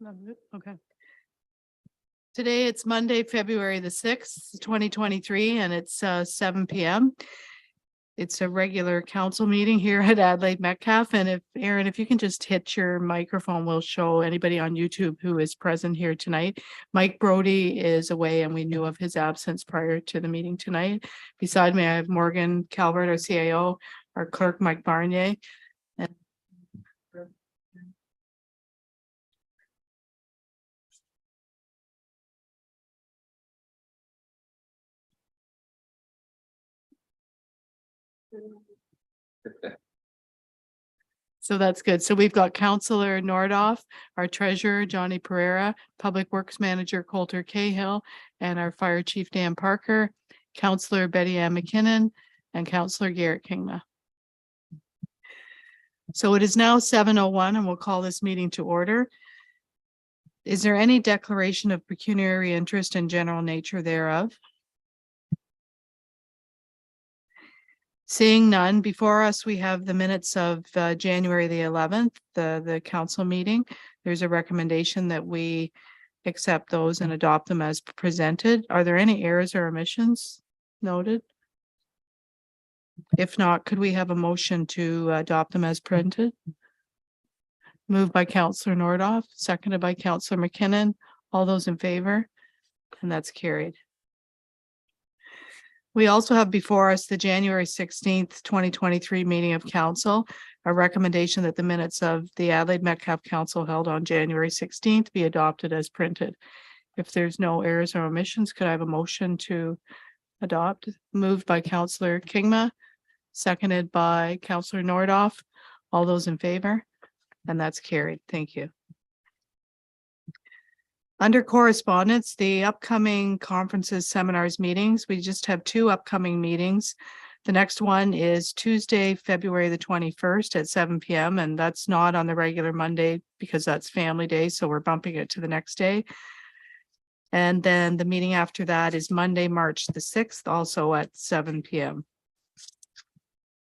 Okay. Today it's Monday, February the 6th, 2023, and it's 7 p.m. It's a regular council meeting here at Adelaide Metcalfe. And if Aaron, if you can just hit your microphone, we'll show anybody on YouTube who is present here tonight. Mike Brody is away and we knew of his absence prior to the meeting tonight. Beside me, I have Morgan Calvert, our CAO, our clerk, Mike Barnier. And so that's good. So we've got Councillor Nordoff, our treasurer, Johnny Pereira, Public Works Manager, Coulter Cahill, and our Fire Chief, Dan Parker, Councillor Betty Ann McKinnon, and Councillor Garrett Kingma. So it is now 7:01 and we'll call this meeting to order. Is there any declaration of pecuniary interest and general nature thereof? Seeing none, before us, we have the minutes of January the 11th, the council meeting. There's a recommendation that we accept those and adopt them as presented. Are there any errors or omissions noted? If not, could we have a motion to adopt them as printed? Moved by Councillor Nordoff, seconded by Councillor McKinnon. All those in favor? And that's carried. We also have before us the January 16th, 2023 meeting of council, a recommendation that the minutes of the Adelaide Metcalfe Council held on January 16th be adopted as printed. If there's no errors or omissions, could I have a motion to adopt? Moved by Councillor Kingma, seconded by Councillor Nordoff. All those in favor? And that's carried. Thank you. Under correspondence, the upcoming conferences, seminars, meetings, we just have 2 upcoming meetings. The next one is Tuesday, February the 21st at 7 p.m. And that's not on the regular Monday because that's family day. So we're bumping it to the next day. And then the meeting after that is Monday, March the 6th, also at 7 p.m.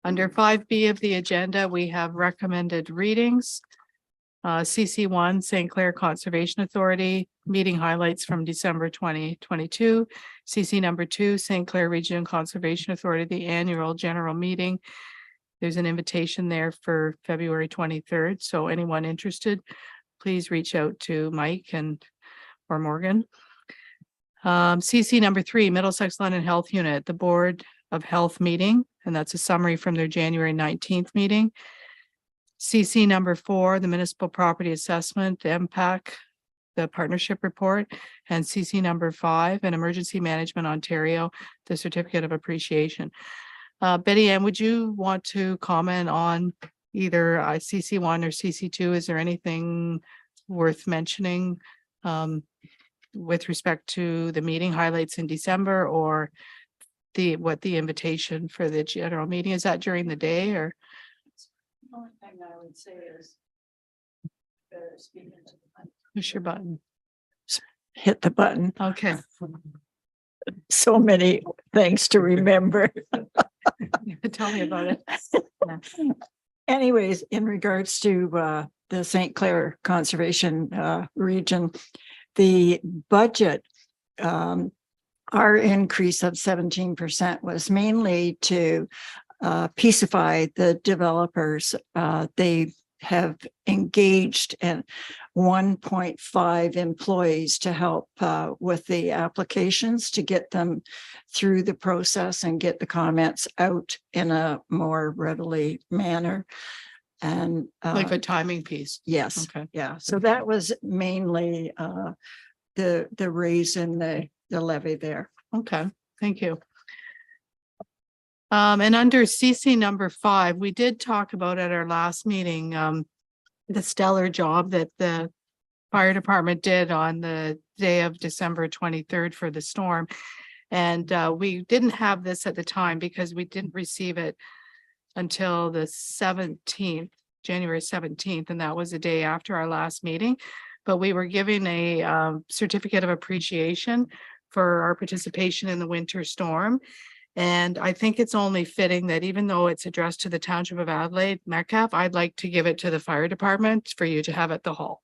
Under 5B of the agenda, we have recommended readings. CC1, St. Clair Conservation Authority, meeting highlights from December 2022. CC number 2, St. Clair Region Conservation Authority, the annual general meeting. There's an invitation there for February 23rd. So anyone interested, please reach out to Mike or Morgan. CC number 3, Middlesex London Health Unit, the Board of Health meeting, and that's a summary from their January 19th meeting. CC number 4, the Municipal Property Assessment, the MPAC, the Partnership Report, and CC number 5, and Emergency Management Ontario, the Certificate of Appreciation. Betty Ann, would you want to comment on either CC1 or CC2? Is there anything worth mentioning with respect to the meeting highlights in December or what the invitation for the general meeting? Is that during the day or? The only thing I would say is push your button. Hit the button. Okay. So many things to remember. Tell me about it. Yeah. Anyways, in regards to the St. Clair Conservation Region, the budget, our increase of 17% was mainly to peacify the developers. They have engaged 1.5 employees to help with the applications to get them through the process and get the comments out in a more readily manner. And Like a timing piece. yes, Okay. yeah. So that was mainly the raise in the levy there. Okay, thank you. And under CC number 5, we did talk about at our last meeting, the stellar job that the fire department did on the day of December 23rd for the storm. And we didn't have this at the time because we didn't receive it until the 17th, January 17th, and that was the day after our last meeting. But we were given a certificate of appreciation for our participation in the winter storm. And I think it's only fitting that even though it's addressed to the Township of Adelaide Metcalfe, I'd like to give it to the fire department for you to have at the hall.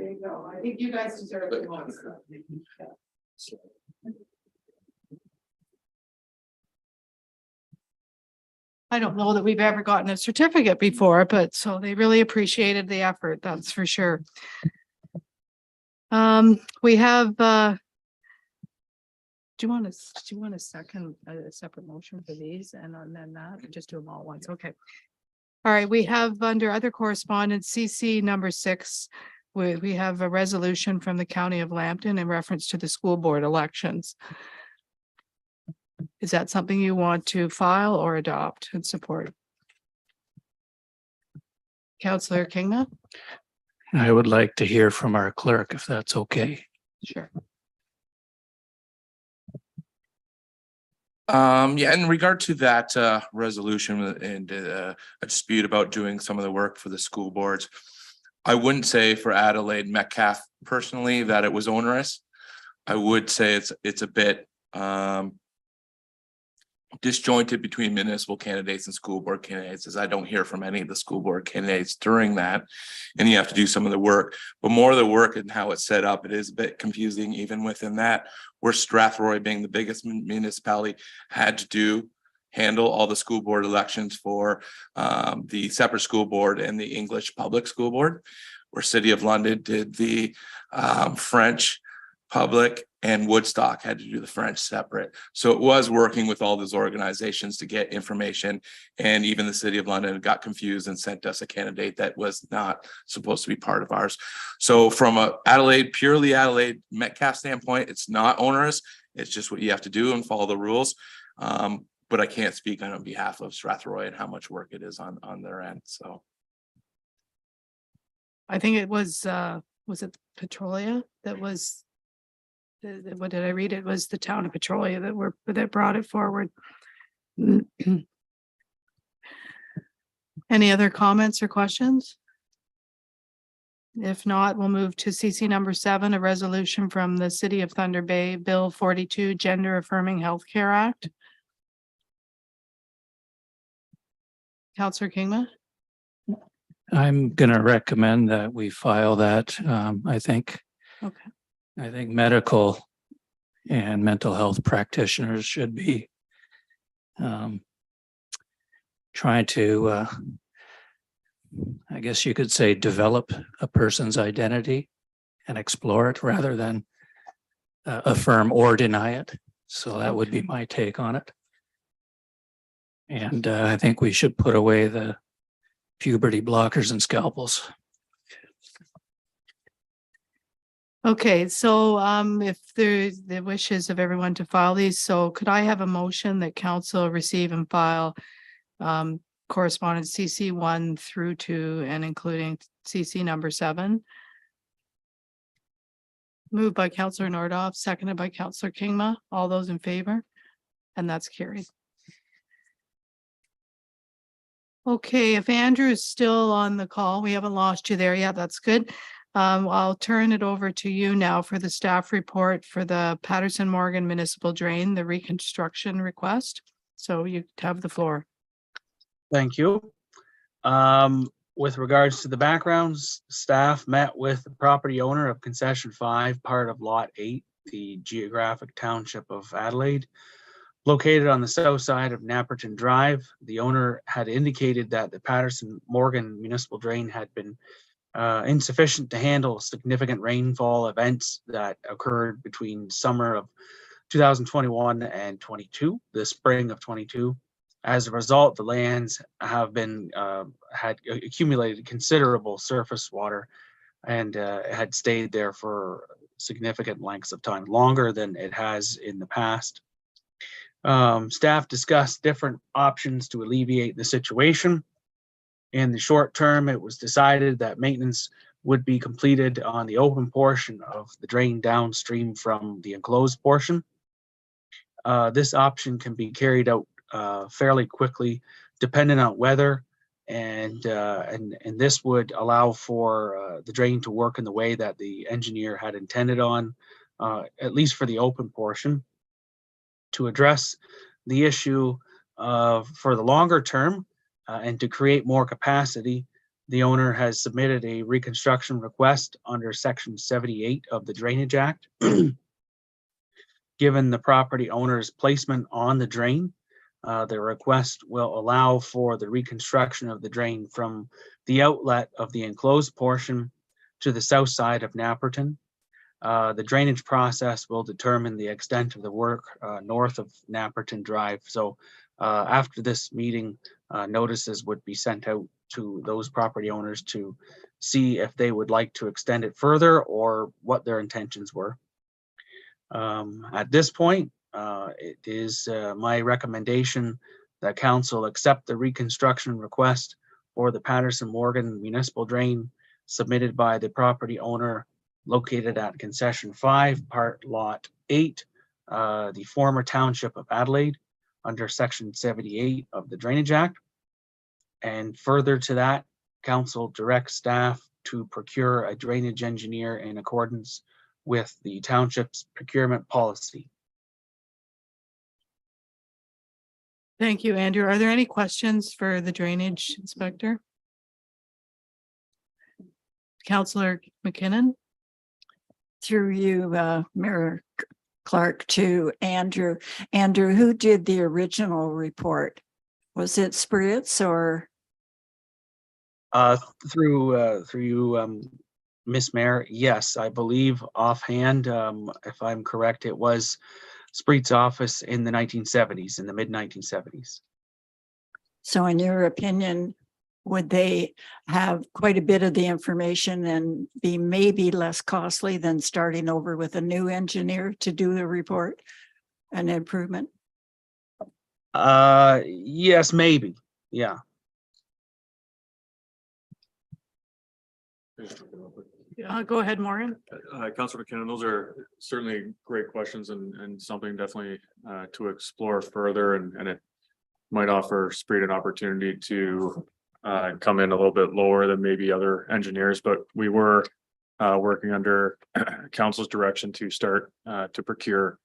There you go. I think you guys deserve it most. I don't know that we've ever gotten a certificate before, but so they really appreciated the effort, that's for sure. We have, do you want to second a separate motion for these and then that, or just do them all at once? Okay. All right, we have under other correspondence, CC number 6. We have a resolution from the County of Lambton in reference to the school board elections. Is that something you want to file or adopt and support? Councillor Kingma? I would like to hear from our clerk if that's okay. Sure. Yeah, in regard to that resolution and a dispute about doing some of the work for the school boards, I wouldn't say for Adelaide Metcalfe personally that it was onerous. I would say it's a bit disjointed between municipal candidates and school board candidates, as I don't hear from any of the school board candidates during that. And you have to do some of the work, but more of the work and how it's set up, it is a bit confusing even within that, where Strathroy, being the biggest municipality, had to handle all the school board elections for the separate school board and the English public school board, where City of London did the French public, and Woodstock had to do the French separate. So it was working with all those organizations to get information, and even the City of London got confused and sent us a candidate that was not supposed to be part of ours. So from a purely Adelaide Metcalfe standpoint, it's not onerous. It's just what you have to do and follow the rules. But I can't speak on behalf of Strathroy and how much work it is on their end. So I think it was it Petrolia that was, what did I read? It was the town of Petrolia that brought it forward. Any other comments or questions? If not, we'll move to CC number 7, a resolution from the City of Thunder Bay, Bill 42, Gender Affirming Healthcare Act. Councillor Kingma? I'm going to recommend that we file that. I think medical and mental health practitioners should be trying to, I guess you could say, develop a person's identity and explore it rather than affirm or deny it. So that would be my take on it. And I think we should put away the puberty blockers and scalpels. Okay, so if there's the wishes of everyone to file these, so could I have a motion that council receive and file correspondence CC 1 through 2 and including CC number 7? Moved by Councillor Nordoff, seconded by Councillor Kingma. All those in favor? And that's carried. Okay, if Andrew is still on the call, we haven't lost you there yet. That's good. I'll turn it over to you now for the staff report for the Patterson Morgan Municipal Drain, the reconstruction request. So you have the floor. Thank you. With regards to the backgrounds, staff met with the property owner of Concession 5, part of Lot 8, the geographic township of Adelaide. Located on the south side of Napperton Drive, the owner had indicated that the Patterson Morgan Municipal Drain had been insufficient to handle significant rainfall events that occurred between summer of 2021 and 22, the spring of 22. As a result, the lands have been had accumulated considerable surface water and had stayed there for significant lengths of time, longer than it has in the past. Staff discussed different options to alleviate the situation. In the short term, it was decided that maintenance would be completed on the open portion of the drain downstream from the enclosed portion. This option can be carried out fairly quickly, depending on weather, and this would allow for the drain to work in the way that the engineer had intended on, at least for the open portion. To address the issue for the longer term and to create more capacity, The owner has submitted a reconstruction request under Section 78 of the Drainage Act. Given the property owner's placement on the drain, the request will allow for the reconstruction of the drain from the outlet of the enclosed portion to the south side of Napperton. The drainage process will determine the extent of the work north of Napperton Drive. So after this meeting, notices would be sent out to those property owners to see if they would like to extend it further or what their intentions were. At this point, it is my recommendation that council accept the reconstruction request for the Patterson Morgan Municipal Drain submitted by the property owner located at Concession 5, Part Lot 8, the former Township of Adelaide, under Section 78 of the Drainage Act. And further to that, council directs staff to procure a drainage engineer in accordance with the township's procurement policy. Thank you, Andrew. Are there any questions for the drainage inspector? Councillor McKinnon? Through you, Mayor Clark, to Andrew. Andrew, who did the original report? Was it Spritz or? Through you, Miss Mayor, yes, I believe offhand, if I'm correct, it was Spreet's office in the 1970s, in the mid 1970s. So in your opinion, would they have quite a bit of the information and be maybe less costly than starting over with a new engineer to do the report and improvement? Yes, maybe. Yeah. Go ahead, Morgan. Councilor McKinnon, those are certainly great questions and something definitely to explore further, and it might offer Spreet an opportunity to come in a little bit lower than maybe other engineers, but we were working under council's direction to start to procure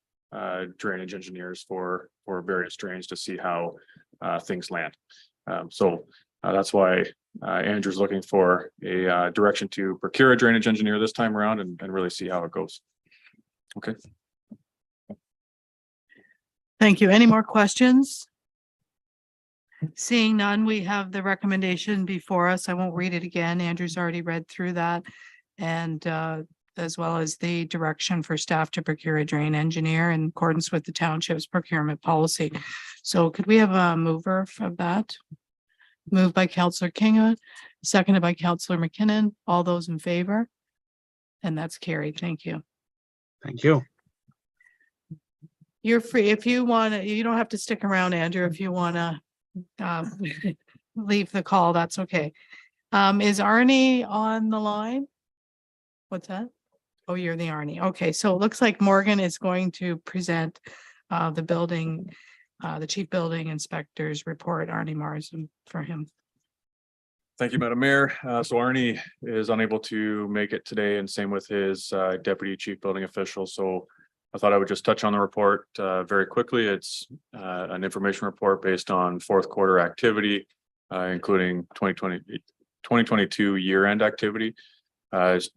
drainage engineers for various drains to see how things land. So that's why Andrew's looking for a direction to procure a drainage engineer this time around and really see how it goes. Okay. Thank you. Any more questions? Seeing none, we have the recommendation before us. I won't read it again. Andrew's already read through that. And as well as the direction for staff to procure a drain engineer in accordance with the township's procurement policy. So could we have a mover of that? Moved by Councillor Kinga, seconded by Councillor McKinnon. All those in favor? And that's carried. Thank you. Thank you. You're free. If you want to, you don't have to stick around, Andrew. If you want to leave the call, that's okay. Is Arnie on the line? What's that? Oh, you're the Arnie. Okay, so it looks like Morgan is going to present the building, the chief building inspector's report, Arnie Marsden, for him. Thank you, Madam Mayor. So Arnie is unable to make it today, and same with his deputy chief building official. So I thought I would just touch on the report very quickly. It's an information report based on fourth quarter activity, including 2022 year-end activity. It's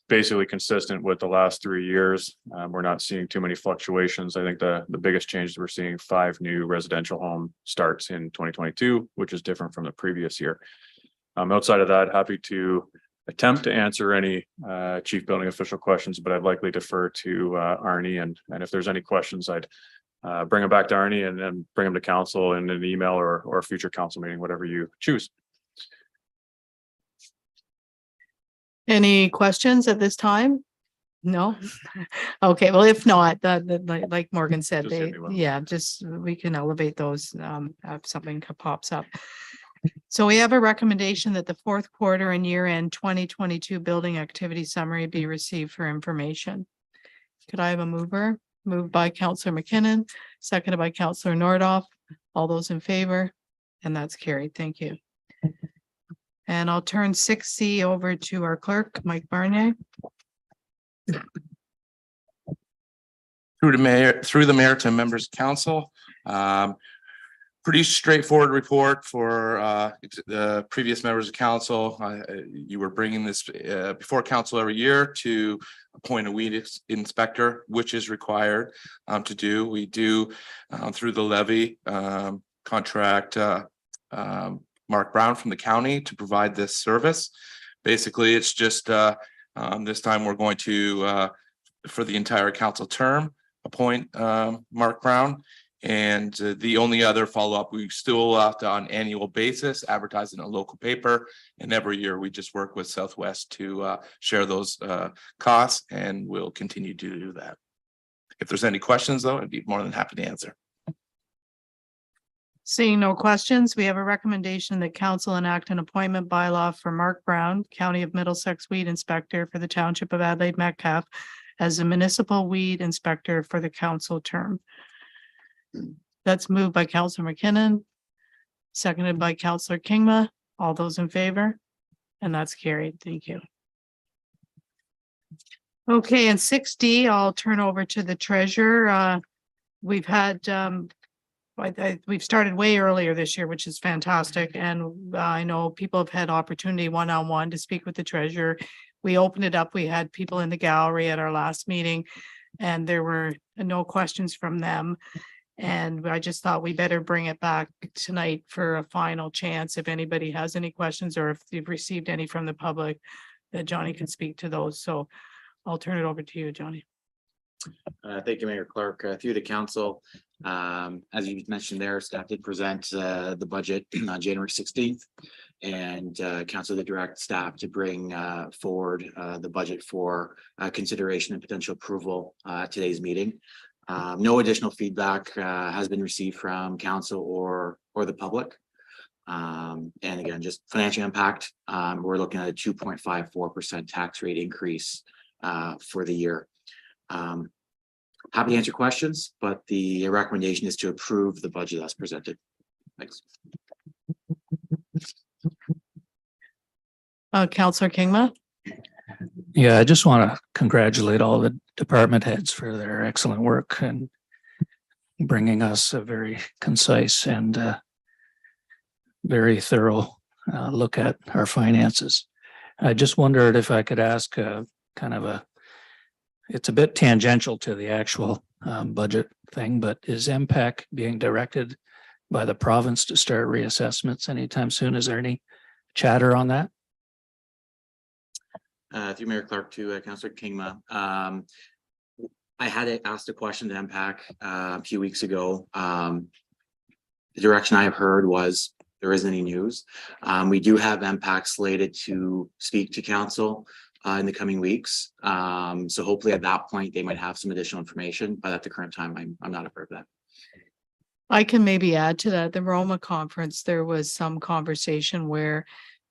basically consistent with the last 3 years. We're not seeing too many fluctuations. I think the biggest change is we're seeing 5 new residential home starts in 2022, which is different from the previous year. Outside of that, happy to attempt to answer any chief building official questions, but I'd likely defer to Arnie. And if there's any questions, I'd bring them back to Arnie and then bring them to council in an email or a future council meeting, whatever you choose. Any questions at this time? No? Okay, well, if not, like Morgan said, Just hit me one. we can elevate those if something pops up. So we have a recommendation that the fourth quarter and year end 2022 building activity summary be received for information. Could I have a mover? Moved by Councillor McKinnon, seconded by Councillor Nordoff. All those in favor? And that's carried. Thank you. And I'll turn 6C over to our clerk, Mike Barnier. Through the mayor to members of council. Pretty straightforward report for the previous members of council. You were bringing this before council every year to appoint a weed inspector, which is required to do. We do through the levy contract Mark Brown from the county to provide this service. Basically, it's just this time we're going to for the entire council term appoint Mark Brown. And the only other follow-up, we still have to on annual basis advertise in a local paper. And every year we just work with Southwest to share those costs, and we'll continue to do that. If there's any questions though, I'd be more than happy to answer. Seeing no questions, we have a recommendation that council enact an appointment bylaw for Mark Brown, County of Middlesex Weed Inspector for the Township of Adelaide Metcalfe as a municipal weed inspector for the council term. That's moved by Councillor McKinnon, seconded by Councillor Kingma. All those in favor? And that's carried. Thank you. Okay, and 6D, I'll turn over to the treasurer. We've had we've started way earlier this year, which is fantastic. And I know people have had opportunity one-on-one to speak with the treasurer. We opened it up. We had people in the gallery at our last meeting, and there were no questions from them. And I just thought we better bring it back tonight for a final chance. If anybody has any questions or if you've received any from the public, that Johnny can speak to those. So I'll turn it over to you, Johnny. Thank you, Mayor Clark. Through the council, as you mentioned there, staff did present the budget on January 16th, and council did direct staff to bring forward the budget for consideration and potential approval at today's meeting. No additional feedback has been received from council or the public. And again, just financial impact, we're looking at a 2.54% tax rate increase for the year. Happy to answer questions, but the recommendation is to approve the budget that's presented. Thanks. Councillor Kingma. Yeah, I just want to congratulate all the department heads for their excellent work and bringing us a very concise and very thorough look at our finances. I just wondered if I could ask it's a bit tangential to the actual budget thing, but is MPAC being directed by the province to start reassessments anytime soon? Is there any chatter on that? Through Mayor Clark to Councillor Kingma. I had asked a question to MPAC a few weeks ago. The direction I have heard was there isn't any news. We do have MPAC slated to speak to council in the coming weeks. So hopefully at that point they might have some additional information, but at the current time I'm not aware of that. I can maybe add to that. The Roma conference, there was some conversation where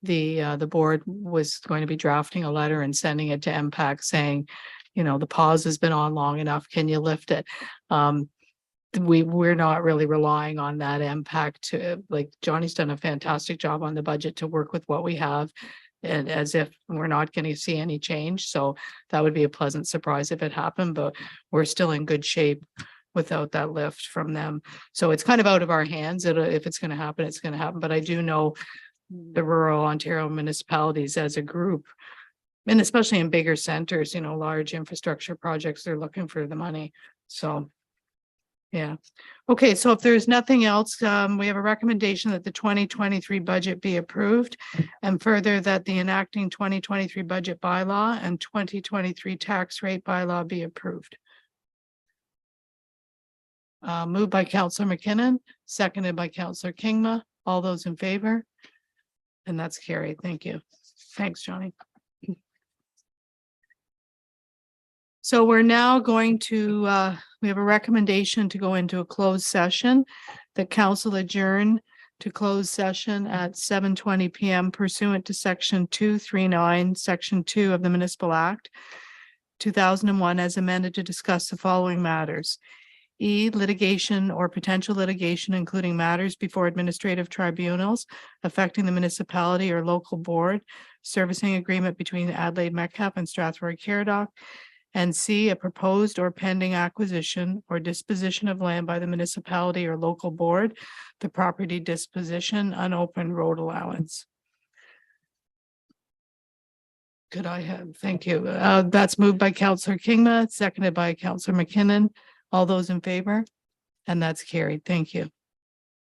the board was going to be drafting a letter and sending it to MPAC saying, you know, the pause has been on long enough. Can you lift it? We're not really relying on that MPAC to, like, Johnny's done a fantastic job on the budget to work with what we have, and as if we're not going to see any change. So that would be a pleasant surprise if it happened, but we're still in good shape without that lift from them. So it's kind of out of our hands. If it's going to happen, it's going to happen. But I do know the rural Ontario municipalities as a group, and especially in bigger centers, you know, large infrastructure projects, they're looking for the money. So yeah. Okay, so if there's nothing else, we have a recommendation that the 2023 budget be approved, and further that the enacting 2023 budget bylaw and 2023 tax rate bylaw be approved. Moved by Councillor McKinnon, seconded by Councillor Kingma. All those in favor? And that's carried. Thank you. Thanks, Johnny. So we're now going to, we have a recommendation to go into a closed session. The council adjourn to closed session at 7:20 p.m. pursuant to section 239, section 2 of the Municipal Act 2001 as amended to discuss the following matters. E, litigation or potential litigation, including matters before administrative tribunals affecting the municipality or local board, servicing agreement between Adelaide Metcalfe and Strathroy Caradoc, And C, a proposed or pending acquisition or disposition of land by the municipality or local board, the property disposition, unopened road allowance. Could I have, thank you. That's moved by Counselor Kingma, seconded by Counselor McKinnon. All those in favor? And that's carried. Thank you.